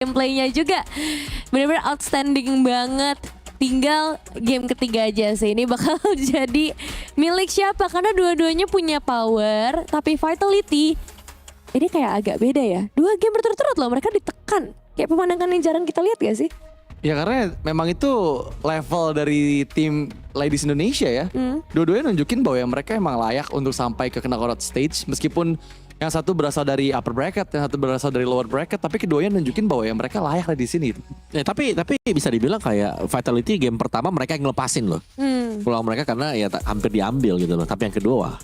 gameplaynya juga benar-benar outstanding banget. Tinggal game ketiga aja sih, ini bakal jadi milik siapa, karena dua-duanya punya power, tapi Vitality ini kayak agak beda ya. 2 game berturut-turut loh mereka ditekan, kayak pemandangan yang jarang kita lihat gak sih? Ya karena memang itu level dari tim Ladies Indonesia ya. Dua-duanya nunjukin bahwa ya mereka emang layak untuk sampai ke knockout stage, meskipun yang satu berasal dari upper bracket, yang satu berasal dari lower bracket, tapi keduanya nunjukin bahwa ya mereka layak lah di sini. Tapi bisa dibilang kayak Vitality game pertama mereka yang ngelepasin loh. Peluang mereka karena ya hampir diambil gitu loh. Tapi yang kedua wah.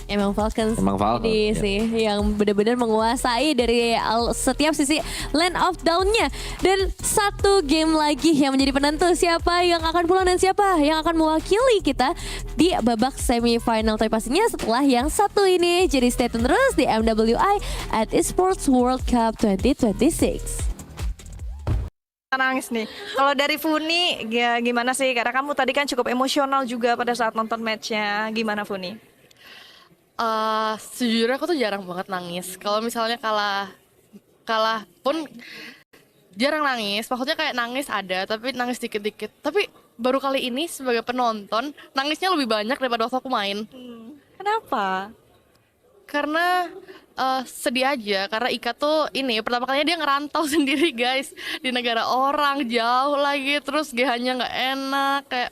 Emang Falcons ya. ini sih yang benar-benar menguasai dari setiap sisi lane of down-nya. Dan satu game lagi yang menjadi penentu siapa yang akan pulang dan siapa yang akan mewakili kita di babak semifinal. Tapi pastinya setelah yang satu ini. Jadi stay tune terus di MWI at Esports World Cup 2026. Nangis nih. Kalau dari Funi gimana sih? Karena kamu tadi kan cukup emosional juga pada saat nonton matchnya. Gimana Funi? Sejujurnya aku tuh jarang banget nangis. Kalau misalnya kalah pun jarang nangis. Maksudnya kayak nangis ada, tapi nangis dikit-dikit. Tapi baru kali ini sebagai penonton nangisnya lebih banyak daripada waktu aku main. Kenapa? Karena sedih aja. Karena Ika tuh ini pertama kalinya dia ngerantau sendiri guys di negara orang jauh lagi. Terus GH-nya nggak enak, kayak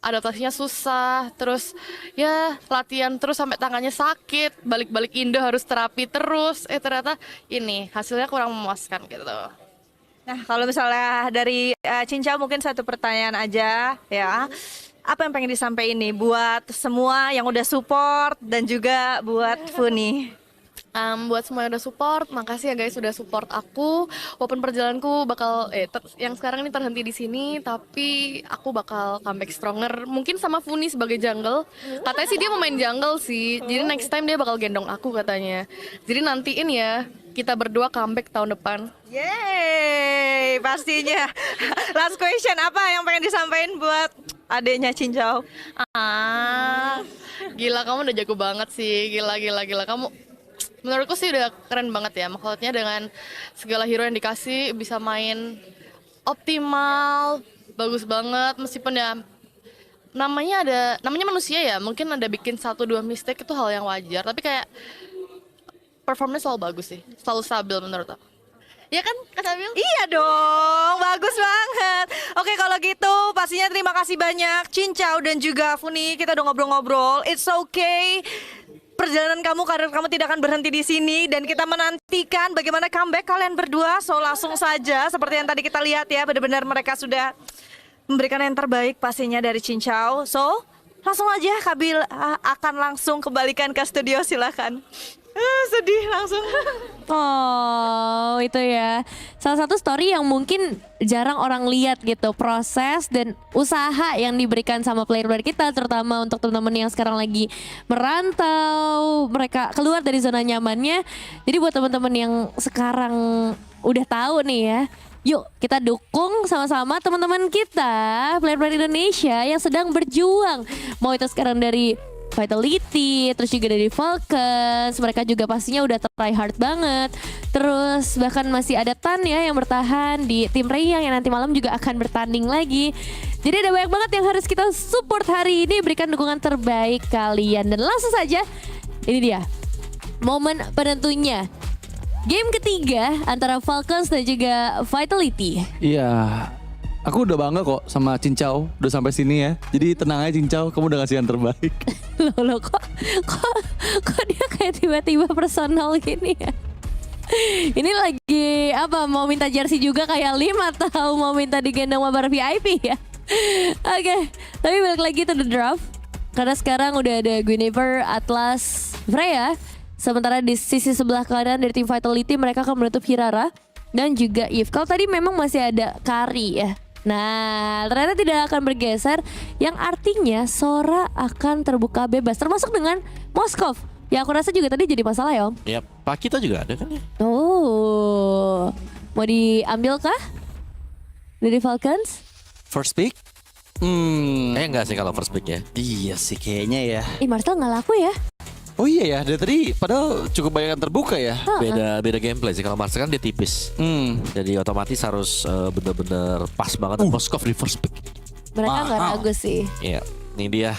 adaptasinya susah, terus ya latihan terus sampai tangannya sakit, balik-balik Indo harus terapi terus, ternyata ini hasilnya kurang memuaskan gitu. Nah kalau misalnya dari Cincau mungkin satu pertanyaan aja ya. Apa yang pengen disampaikan nih buat semua yang udah support dan juga buat Funi? Buat semua yang udah support, makasih ya guys sudah support aku. Walaupun perjalananku bakal yang sekarang ini terhenti di sini, tapi aku bakal comeback stronger. Mungkin sama Funi sebagai jungle. Katanya sih dia mau main jungle sih. Jadi next time dia bakal gendong aku katanya. Jadi nantiin ya kita berdua comeback tahun depan. Yeay, pastinya. Last question, apa yang pengen disampaikan buat adeknya Cincau? Gila kamu udah jago banget sih. Gila. Kamu menurutku sih udah keren banget ya. Maksudnya dengan segala hero yang dikasih bisa main optimal, bagus banget. Meskipun ya namanya manusia ya, mungkin ada bikin 1-2 mistake itu hal yang wajar. Tapi kayak performanya selalu bagus sih, selalu stabil menurut aku. Ya kan Kak Sabil? Iya dong, bagus banget. Oke kalau gitu pastinya terima kasih banyak Cincau dan juga Funi. Kita udah ngobrol-ngobrol. It's okay. Perjalanan kamu, karir kamu tidak akan berhenti di sini dan kita menantikan bagaimana comeback kalian berdua. So langsung saja seperti yang tadi kita lihat ya, benar-benar mereka sudah memberikan yang terbaik pastinya dari Cincau. So langsung aja Kabil akan langsung kembalikan ke studio, silakan. Sedih langsung. Oh itu ya salah satu story yang mungkin jarang orang lihat gitu, proses dan usaha yang diberikan sama player-player kita, terutama untuk teman-teman yang sekarang lagi merantau, mereka keluar dari zona nyamannya. Jadi buat teman-teman yang sekarang udah tahu nih ya, yuk kita dukung sama-sama teman-teman kita, player-player Indonesia yang sedang berjuang. Mau itu sekarang dari Vitality, terus juga dari Falcons, mereka juga pastinya udah try hard banget. Terus bahkan masih ada Tan ya yang bertahan di tim Reyang yang nanti malam juga akan bertanding lagi. Jadi ada banyak banget yang harus kita support hari ini, berikan dukungan terbaik kalian. Dan langsung saja, ini dia momen penentunya. Game ketiga antara Falcons dan juga Vitality. Iya, aku udah bangga kok sama Cincau udah sampai sini ya. Jadi tenang aja Cincau, kamu udah ngasih yang terbaik. Loh kok dia kayak tiba-tiba personal gini ya? Ini lagi apa, mau minta jersey juga kayak Lim atau mau minta digendong mabar VIP ya? Oke, tapi balik lagi to the draft. Karena sekarang udah ada Guinevere, Atlas, Freya. Sementara di sisi sebelah kanan dari tim Vitality mereka akan menutup Hirara dan juga Eve. Kalau tadi memang masih ada Kari ya. Nah, ternyata tidak akan bergeser, yang artinya Sora akan terbuka bebas, termasuk dengan Moskov. Ya aku rasa juga tadi jadi masalah ya Om. Ya, Pak kita juga ada kan ya. Oh, mau diambil kah dari Falcons? First pick? Enggak sih kalau first pick ya. Iya sih kayaknya ya. Martel nggak laku ya? Oh iya ya, dari tadi padahal cukup banyak yang terbuka ya. Beda gameplay sih. Kalau Mars kan dia tipis. Jadi otomatis harus bener-bener pas banget. Moskov di first pick. Mereka nggak ragu sih. Iya, ini dia.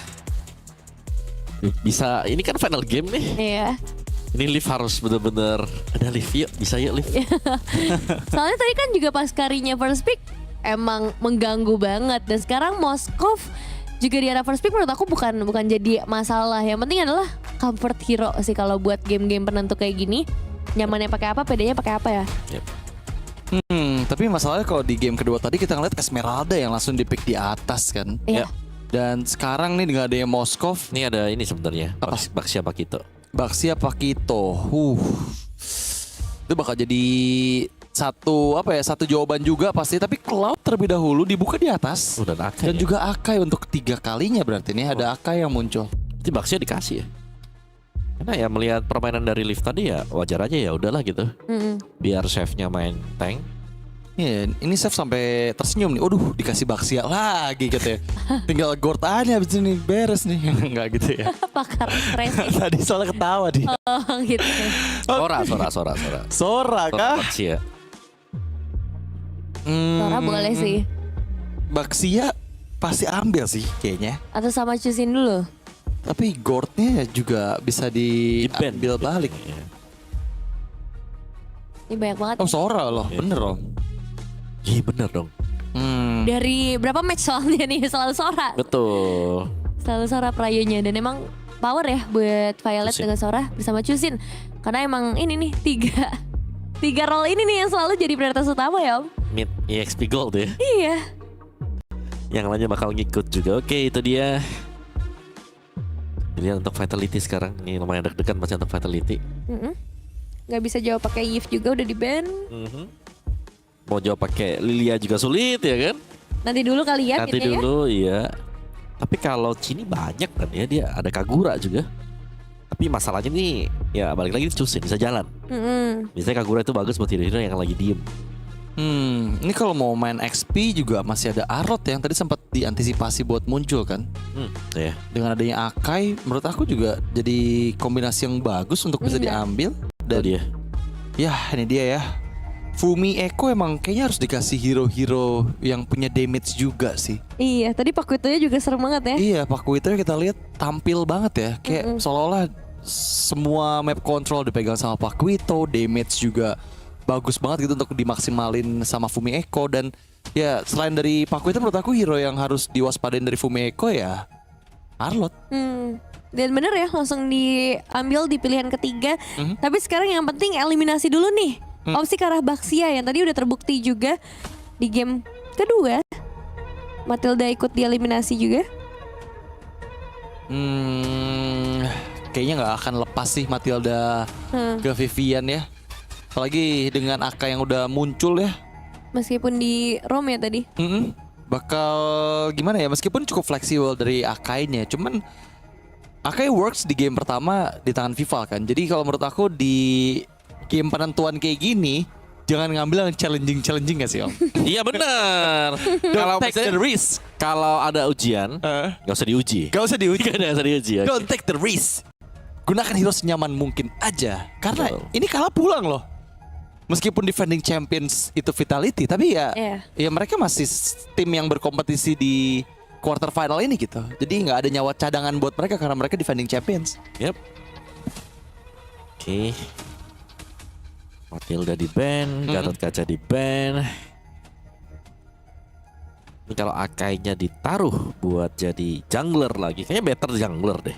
Bisa, ini kan final game nih. Iya. Ini Liv harus bener-bener ada Liv, yuk bisa yuk Liv. Soalnya tadi kan juga pas karinya first pick emang mengganggu banget. Dan sekarang Moskov juga di era first pick menurut aku bukan jadi masalah. Yang penting adalah comfort hero sih kalau buat game-game penentu kayak gini. Nyamannya pakai apa, pedenya pakai apa ya. Yep. Tapi masalahnya kalau di game kedua tadi kita ngeliat Esmeralda yang langsung di pick di atas kan. Iya. Dan sekarang nih dengan adanya Moskov, Ini ada ini sebenarnya. Apa? Baxia Pakito. Baxia Pakito. Itu bakal jadi satu jawaban juga pasti. Tapi Cloud terlebih dahulu dibuka di atas. Dan Akai. Dan juga Akai untuk 3 kalinya berarti nih ada Akai yang muncul. Berarti Baxia dikasih ya. Karena ya melihat permainan dari Liv tadi ya wajar aja ya udahlah gitu. Biar chefnya main tank. Iya, ini Chef sampai tersenyum nih. Waduh, dikasih Baxia lagi gitu ya. Tinggal Gord aja abis ini beres nih. Enggak gitu ya. Pakar stres. Tadi soalnya ketawa dia. Oh gitu. Sora. Sora kah? Baxia. Sora boleh sih. Baxia pasti ambil sih kayaknya. Atau sama cusin dulu. Tapi Gordnya juga bisa diambil balik. Ini banyak banget. Oh Sora loh, bener loh. Iya bener dong. Dari berapa match soalnya nih selalu Sora. Betul. Selalu Sora prayonya. Dan emang power ya buat Violet Cusin. dengan Sora bersama Cusin. Karena emang ini nih tiga role ini nih yang selalu jadi prioritas utama ya Om. Mid EXP Gold ya. Iya. Yang lainnya bakal ngikut juga. Oke itu dia. Dilihat untuk Vitality sekarang. Ini lumayan deg-degan masih untuk Vitality. Gak bisa jawab pakai Yves juga udah di ban. Mau jawab pakai Lilia juga sulit ya kan? Nanti dulu kali ya Nanti kitnya ya. dulu iya. Tapi kalau Cini banyak kan ya, dia ada Kagura juga. Tapi masalahnya nih ya balik lagi Cusin bisa jalan. Biasanya Kagura itu bagus buat hero yang lagi diem. Ini kalau mau main XP juga masih ada Arlot yang tadi sempat diantisipasi buat muncul kan. Ya. Dengan adanya Akai, menurut aku juga jadi kombinasi yang bagus untuk bisa diambil. Dan Itu dia. ya ini dia ya. Fumi Eko emang kayaknya harus dikasih hero-hero yang punya damage juga sih. Iya, tadi Pak Kuitonya juga serem banget ya. Iya, Pak Kuiter kita lihat tampil banget ya. Kayak seolah-olah semua map control dipegang sama Pak Kuito, damage juga bagus banget gitu untuk dimaksimalin sama Fumi Eko. Dan ya selain dari Pak Kuiter menurut aku hero yang harus diwaspadain dari Fumi Eko ya Arlot. Dan bener ya langsung diambil di pilihan ketiga. Tapi sekarang yang penting eliminasi dulu nih. Opsi ke arah Baxia yang tadi udah terbukti juga di game kedua. Matilda ikut dieliminasi juga. Kayaknya nggak akan lepas sih Matilda ke Vivian ya. Apalagi dengan Aka yang udah muncul ya. Meskipun di Rom ya tadi. Bakal gimana ya, meskipun cukup fleksibel dari Akainya, cuman Akai works di game pertama di tangan Vival kan. Jadi kalau menurut aku di game penentuan kayak gini jangan ngambil yang challenging gak sih Om? Iya benar. Kalau take the risk. Kalau ada ujian, nggak usah diuji. Gak usah diuji. Nggak usah diuji. Oke. Don't take the risk. Gunakan hero senyaman mungkin aja. Karena Betul. ini kalah pulang loh. Meskipun defending champions itu Vitality, tapi ya ya mereka masih tim yang berkompetisi di quarter final ini gitu. Jadi nggak ada nyawa cadangan buat mereka karena mereka defending champions. Yep. Oke. Matilda di ban, Gatot Kaca di ban. Ini kalau Akainya ditaruh buat jadi jungler lagi, kayaknya better jungler deh.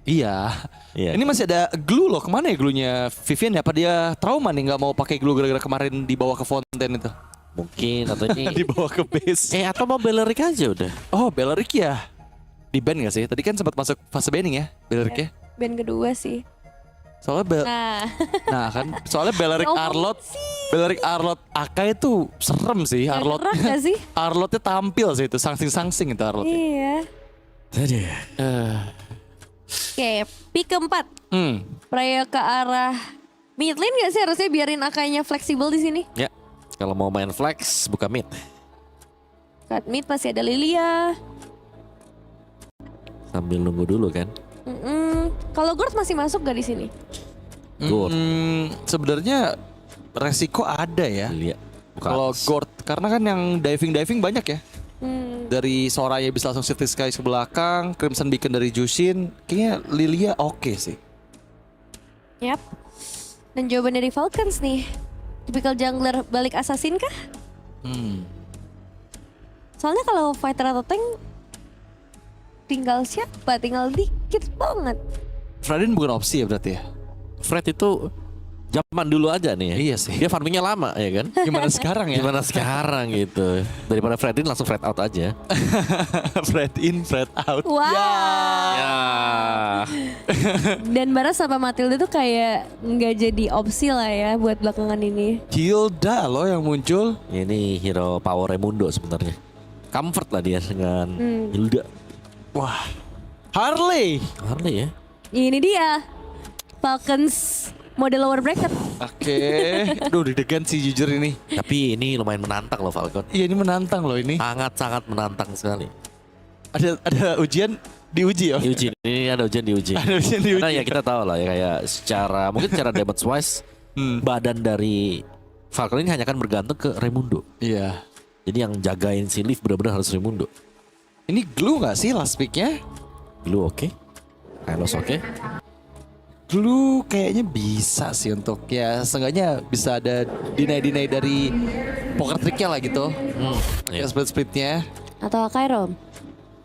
Iya. Iya. Ini masih ada glue loh. Kemana ya glue-nya Vivian ya? Apa dia trauma nih nggak mau pakai glue gara-gara kemarin dibawa ke Fontaine itu? Mungkin atau ini. Dibawa ke base. Atau mau Beleric aja udah. Oh, Beleric ya. Di ban nggak sih? Tadi kan sempat masuk fase banning ya, Beleric ya. Band kedua sih. Soalnya soalnya Beleric Arlot Akai itu serem sih. Gerak gak sih? Arlotnya tampil sih itu, sangsing itu Arlotnya. Iya. Tadi. Oke, pick keempat. Praya ke arah mid lane gak sih? Harusnya biarin Akainya fleksibel di sini. Ya. Kalau mau main flex buka mid. Cut mid masih ada Lilia. Sambil nunggu dulu kan. Kalau Gord masih masuk gak di sini? Gord. Sebenarnya resiko ada ya. Lihat. Kalau Gord, karena kan yang diving banyak ya. Dari Soraya bisa langsung City Skies ke belakang, Crimson Beacon dari Jushin, kayaknya Lilia oke sih. Yap. Dan jawaban dari Falcons nih. Tipikal jungler balik assassin kah? Soalnya kalau fighter atau tank tinggal siapa? Tinggal dikit banget. Fredin bukan opsi ya berarti ya? Fred itu zaman dulu aja nih ya. Iya sih. Dia farmingnya lama ya kan. Gimana sekarang ya? Gimana sekarang gitu. Daripada Fred in langsung Fred out aja. Fred in, Fred out. Wow. Ya. Dan Baras sama Matilda tuh kayak nggak jadi opsi lah ya buat belakangan ini. Hilda loh yang muncul. Ini hero power Raimundo sebenarnya. Comfort lah dia dengan Hilda. Wah, Harley. Harley ya. Ini dia Falcons mode lower bracket. Oke. Duh deg-degan sih jujur ini. Tapi ini lumayan menantang loh Falcon. Iya ini menantang loh ini. Sangat-sangat menantang sekali. Ada ujian diuji ya? Diuji, ini ada ujian diuji. Ada ujian diuji. Karena ya kita tahu lah ya kayak mungkin secara damage wise badan dari Falcon ini hanya akan bergantung ke Raimundo. Iya. Jadi yang jagain si Leaf benar-benar harus Raimundo. Ini glue gak sih last picknya? Blue oke. Kylos oke. Glue kayaknya bisa sih untuk ya seenggaknya bisa ada deny dari poker tricknya lah gitu. Iya. Ya split-splitnya. Atau Kairom.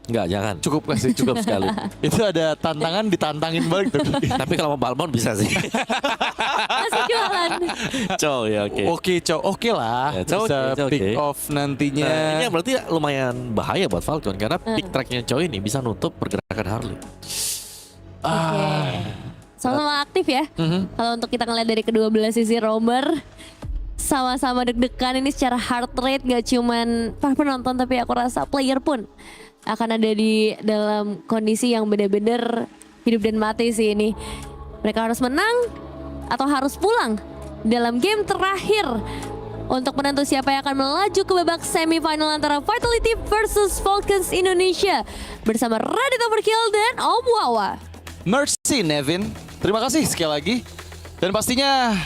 Enggak, jangan. Cukup gak sih? Cukup sekali. Itu ada tantangan ditantangin balik tuh. Tapi kalau mau Balmond bisa sih. Masih jualan. Cow ya oke. Oke, Cow. Oke lah. Ya, Cow Bisa oke, Cow pick oke. off nantinya. Nah, ini yang berarti lumayan bahaya buat Falcon karena pick tracknya Cow ini bisa nutup pergerakan Harley. Oke. Sama-sama aktif ya. Kalau untuk kita ngeliat dari kedua belah sisi roamer, sama-sama deg-degan ini secara heart rate, gak cuman para penonton tapi aku rasa player pun akan ada di dalam kondisi yang benar-benar hidup dan mati sih ini. Mereka harus menang atau harus pulang dalam game terakhir untuk menentu siapa yang akan melaju ke babak semifinal antara Vitality versus Falcons Indonesia bersama Radit Overkill dan Om Wawa. Mercy Nevin. Terima kasih sekali lagi. Dan pastinya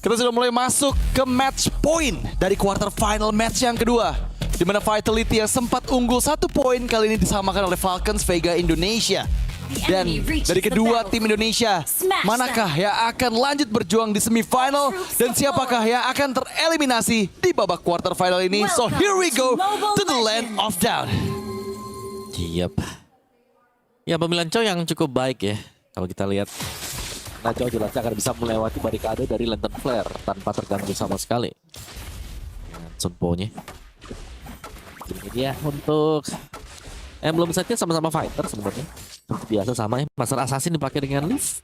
kita sudah mulai masuk ke match point dari quarter final match yang kedua. Di mana Vitality yang sempat unggul 1 poin kali ini disamakan oleh Falcons Vega Indonesia. Dan dari kedua tim Indonesia, manakah yang akan lanjut berjuang di semifinal dan siapakah yang akan tereliminasi di babak quarter final ini? So here we go to the land of doubt. Siap. Ya pemilihan Cow yang cukup baik ya. Kalau kita lihat. Nah Cow jelasnya akan bisa melewati barikade dari Lantern Flare tanpa terganggu sama sekali. Dengan Sunpo-nya. Ini dia untuk emblem setnya sama-sama fighter sebenarnya. Seperti biasa sama ya. Master Assassin dipakai dengan Leaf.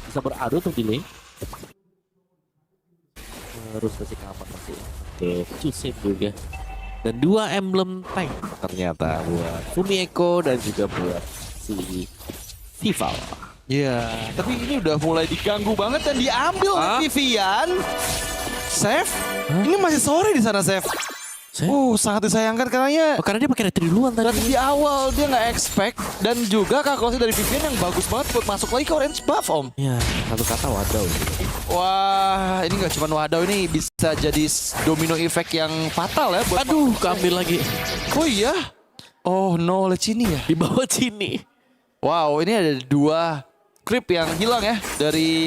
Bisa beradu untuk delay. Terus kasih kamar masih. Oke, Chusin juga. Dan 2 emblem tank ternyata buat Fumieko dan juga buat si Vival. Iya, tapi ini udah mulai diganggu banget dan diambil oleh Vivian. Save? Ini masih sore di sana, Save. Sangat disayangkan Karena dia pakai retri duluan tadi. di awal dia nggak expect dan juga kalkulasi dari Vivian yang bagus banget buat masuk lagi ke orange buff, Om. Ya, satu kata wadaw. Wah, ini nggak cuma wadaw, ini bisa jadi domino effect yang fatal ya buat. Aduh, keambil lagi. Oh iya? Oh no, Lecini ya? Di bawah sini. Wow, ini ada 2 creep yang hilang ya dari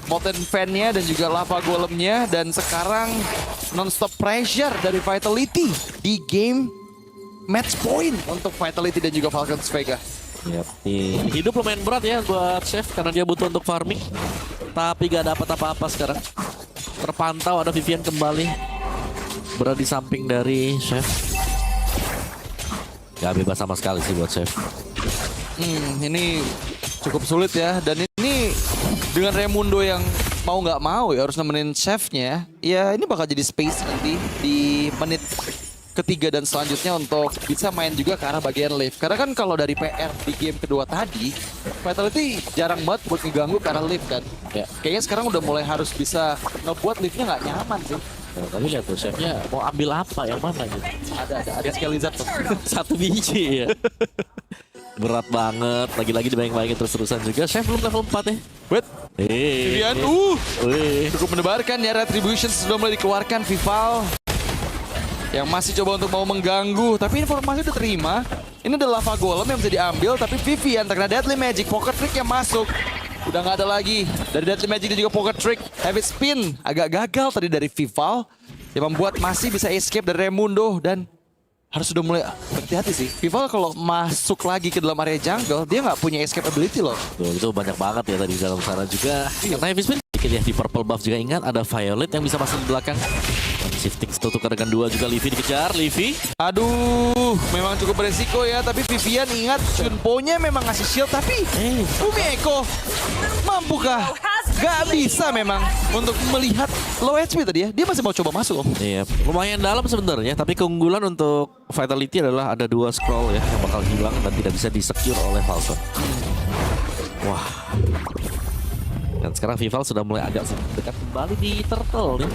Molten Fan-nya dan juga Lava Golemnya, dan sekarang non-stop pressure dari Vitality di game match point untuk Vitality dan juga Falcons Vega. Yap, hidup lumayan berat ya buat Chef karena dia butuh untuk farming. Tapi gak dapat apa-apa sekarang. Terpantau ada Vivian kembali berada di samping dari Chef. Gak bebas sama sekali sih buat Chef. Ini cukup sulit ya, dan ini dengan Raimundo yang mau nggak mau ya harus nemenin chefnya. Ya ini bakal jadi space nanti di menit ketiga dan selanjutnya untuk bisa main juga ke arah bagian live. Karena kan kalau dari PR di game kedua tadi, Vitality jarang banget buat ngeganggu ke arah live kan. Ya, kayaknya sekarang udah mulai harus bisa ngebuat live-nya nggak nyaman sih. Nah, tapi lihat tuh Chefnya mau ambil apa yang mana gitu. Ada Skelizard tuh. 1 biji ya. Berat banget. Lagi-lagi dibayang-bayangin terus-terusan juga. Chef belum level 4 ya. Wait, Vivian, cukup mendebarkan ya. Retribution sudah mulai dikeluarkan. Vival yang masih coba untuk mau mengganggu, tapi informasi udah terima. Ini adalah lava golem yang bisa diambil, tapi Vivian terkena Deadly Magic. Pocket Trick yang masuk. Udah nggak ada lagi dari Deadly Magic dan juga Pocket Trick. Heavy Spin agak gagal tadi dari Vival, yang membuat masih bisa escape dari Raimundo. Dan harus sudah mulai hati-hati sih. Vival kalau masuk lagi ke dalam area jungle, dia nggak punya escape ability loh. Tuh, itu banyak banget ya tadi di dalam sana juga. Karena Heavy Spin sedikit ya di purple buff juga, ingat ada Violet yang bisa masuk di belakang. Dan shifting tutup dengan 2 juga. Livi dikejar, Livi. Aduh, memang cukup beresiko ya. Tapi Vivian ingat, Shunpo-nya memang ngasih shield. Tapi Umi Eko, mampukah? Gak bisa memang untuk melihat low HP tadi ya. Dia masih mau coba masuk. Iya, lumayan dalam sebenarnya. Tapi keunggulan untuk Vitality adalah ada 2 scroll ya yang bakal hilang dan tidak bisa di-secure oleh Falcon. Wah. Dan sekarang Vival sudah mulai agak dekat kembali di Turtle nih.